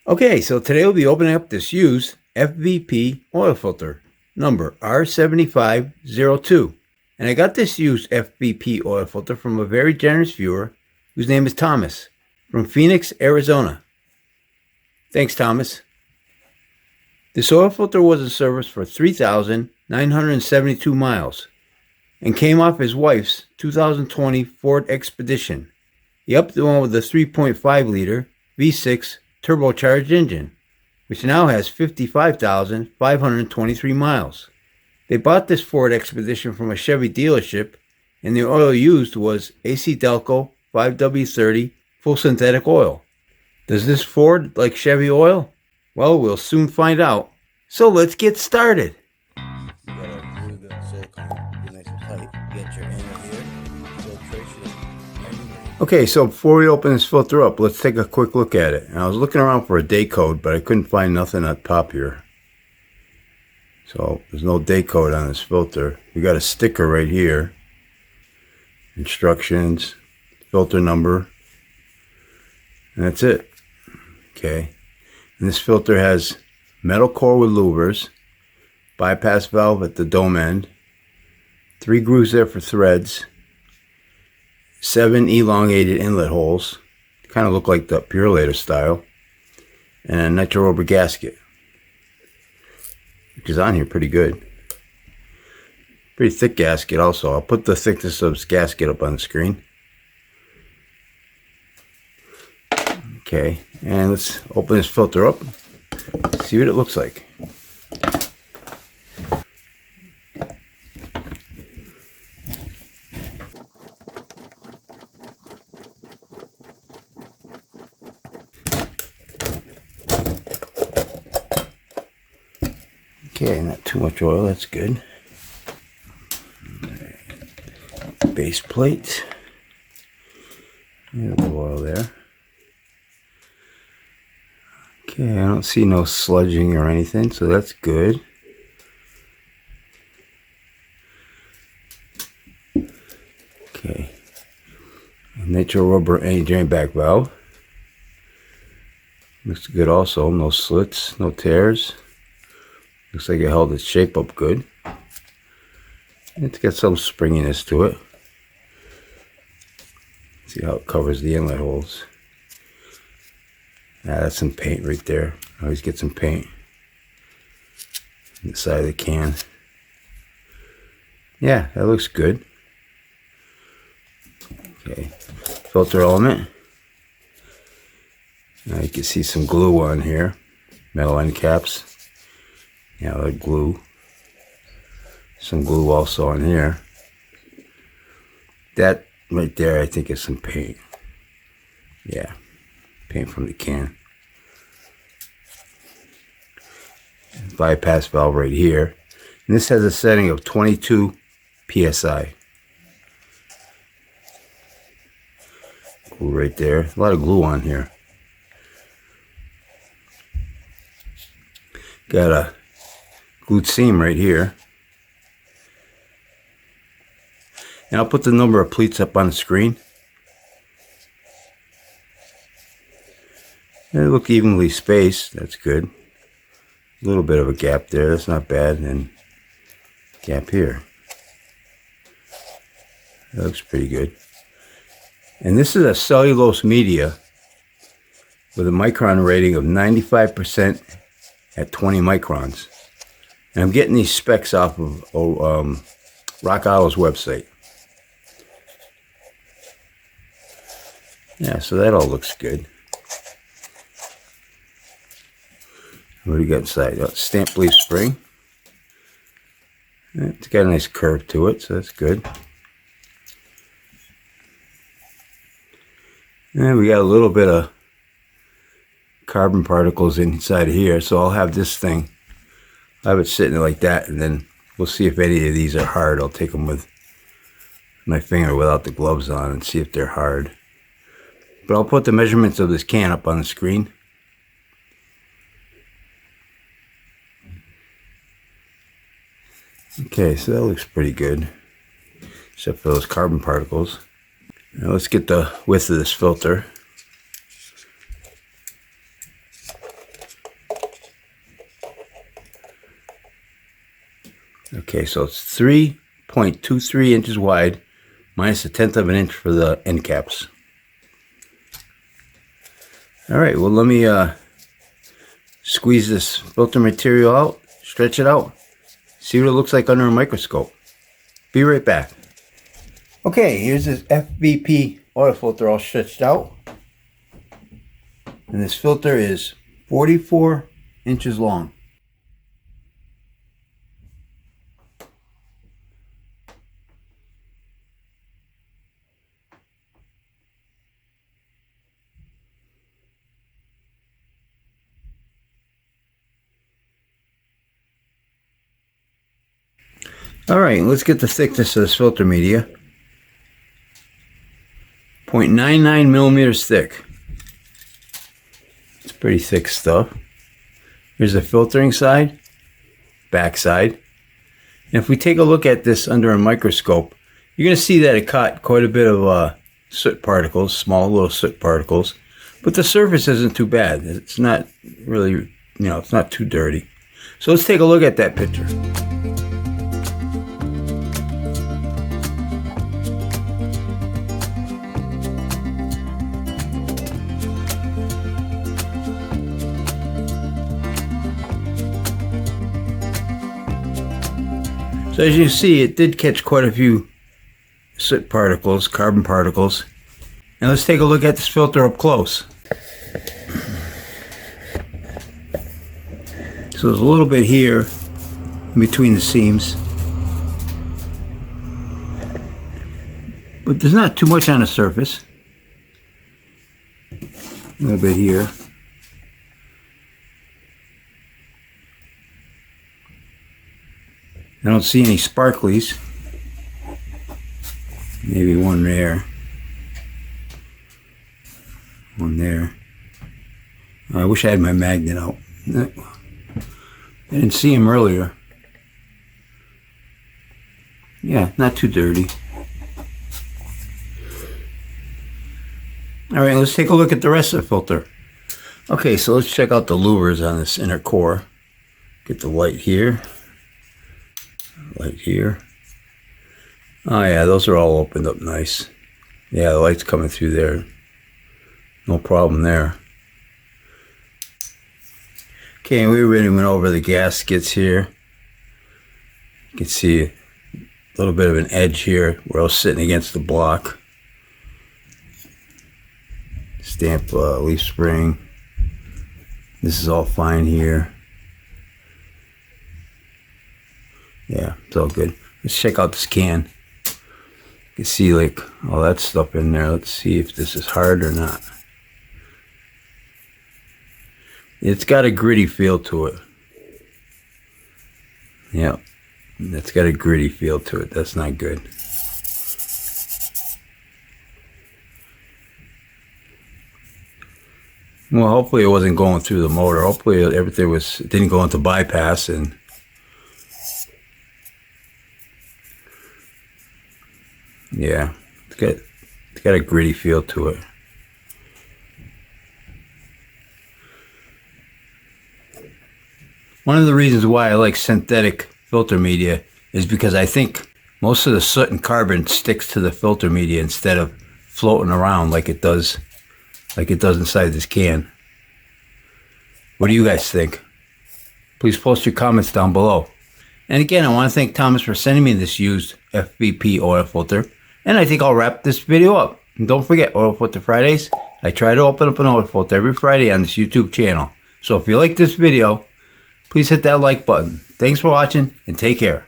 Okay, so today we'll be opening up this used FVP oil filter, number R7502. And I got this used FVP oil filter from a very generous viewer whose name is Thomas from Phoenix, Arizona. Thanks, Thomas. This oil filter was in service for 3,972 miles and came off his wife's 2020 Ford Expedition. He upped the one with a 3.5 liter V6 turbocharged engine, which now has 55,523 miles. They bought this Ford Expedition from a Chevy dealership, and the oil used was AC Delco 5W30 full synthetic oil. Does this Ford like Chevy oil? Well, we'll soon find out. So let's get started. You gotta glue the silicone, get nice and tight, get your end here, go trace it. Okay, so before we open this filter up, let's take a quick look at it. And I was looking around for a day code, but I couldn't find nothing at the top here. So there's no day code on this filter. We got a sticker right here. Instructions, filter number, and that's it. Okay, and this filter has metal core with louvers, bypass valve at the dome end, 3 grooves there for threads, 7 elongated inlet holes, kind of look like the Purolator style, and a nitro rubber gasket, which is on here pretty good. Pretty thick gasket also. I'll put the thickness of this gasket up on the screen. Okay, and let's open this filter up, see what it looks like. Okay, not too much oil, that's good. Base plate. A little oil there. Okay, I don't see no sludging or anything, so that's good. Okay. Nitro rubber drain back valve. Looks good also, no slits, no tears. Looks like it held its shape up good. It's got some springiness to it. See how it covers the inlet holes. That's some paint right there. Always get some paint on the side of the can. Yeah, that looks good. Okay, filter element. Now you can see some glue on here. Metal end caps. Yeah, like glue. Some glue also on here. That right there, I think is some paint. Yeah, paint from the can. Bypass valve right here. And this has a setting of 22 psi. Glue right there. A lot of glue on here. Got a glued seam right here. And I'll put the number of pleats up on the screen. And they look evenly spaced. That's good. A little bit of a gap there. That's not bad. And gap here. That looks pretty good. And this is a cellulose media with a micron rating of 95% at 20 microns. And I'm getting these specs off of Rockauto's website. Yeah, so that all looks good. What do you got inside? Stamp leaf spring. It's got a nice curve to it, so that's good. And we got a little bit of carbon particles inside of here, so I'll have this thing. I'll have it sitting like that, and then we'll see if any of these are hard. I'll take them with my finger without the gloves on and see if they're hard. But I'll put the measurements of this can up on the screen. Okay, so that looks pretty good, except for those carbon particles. Now let's get the width of this filter. Okay, so it's 3.23 inches wide, minus a tenth of an inch for the end caps. All right, well, let me squeeze this filter material out, stretch it out, see what it looks like under a microscope. Be right back. Okay, here's this FVP oil filter all stretched out. And this filter is 44 inches long. All right, let's get the thickness of this filter media. 0.99 millimeters thick. It's pretty thick stuff. Here's the filtering side, back side. And if we take a look at this under a microscope, you're going to see that it caught quite a bit of soot particles, small little soot particles. But the surface isn't too bad. It's not really, it's not too dirty. So let's take a look at that picture. So as you see, it did catch quite a few soot particles, carbon particles. And let's take a look at this filter up close. So there's a little bit here in between the seams. But there's not too much on the surface. A little bit here. I don't see any sparklies. Maybe one there. One there. I wish I had my magnet out. I didn't see him earlier. Yeah, not too dirty. Alright, let's take a look at the rest of the filter. Okay, so let's check out the louvers on this inner core. Get the light here. Light here. Oh yeah, those are all opened up nice. Yeah, the light's coming through there. No problem there. Okay, we already went over the gaskets here. You can see a little bit of an edge here where I was sitting against the block. Stamp leaf spring. This is all fine here. Yeah, it's all good. Let's check out this can. You can see like all that stuff in there. Let's see if this is hard or not. It's got a gritty feel to it. Yeah, it's got a gritty feel to it. That's not good. Well, hopefully it wasn't going through the motor. Hopefully everything didn't go into bypass and yeah, it's got a gritty feel to it. One of the reasons why I like synthetic filter media is because I think most of the soot and carbon sticks to the filter media instead of floating around like it does inside this can. What do you guys think? Please post your comments down below. And again, I want to thank Thomas for sending me this used FVP oil filter. And I think I'll wrap this video up. And don't forget, Oil Filter Fridays. I try to open up an oil filter every Friday on this YouTube channel. So if you like this video, please hit that like button. Thanks for watching and take care.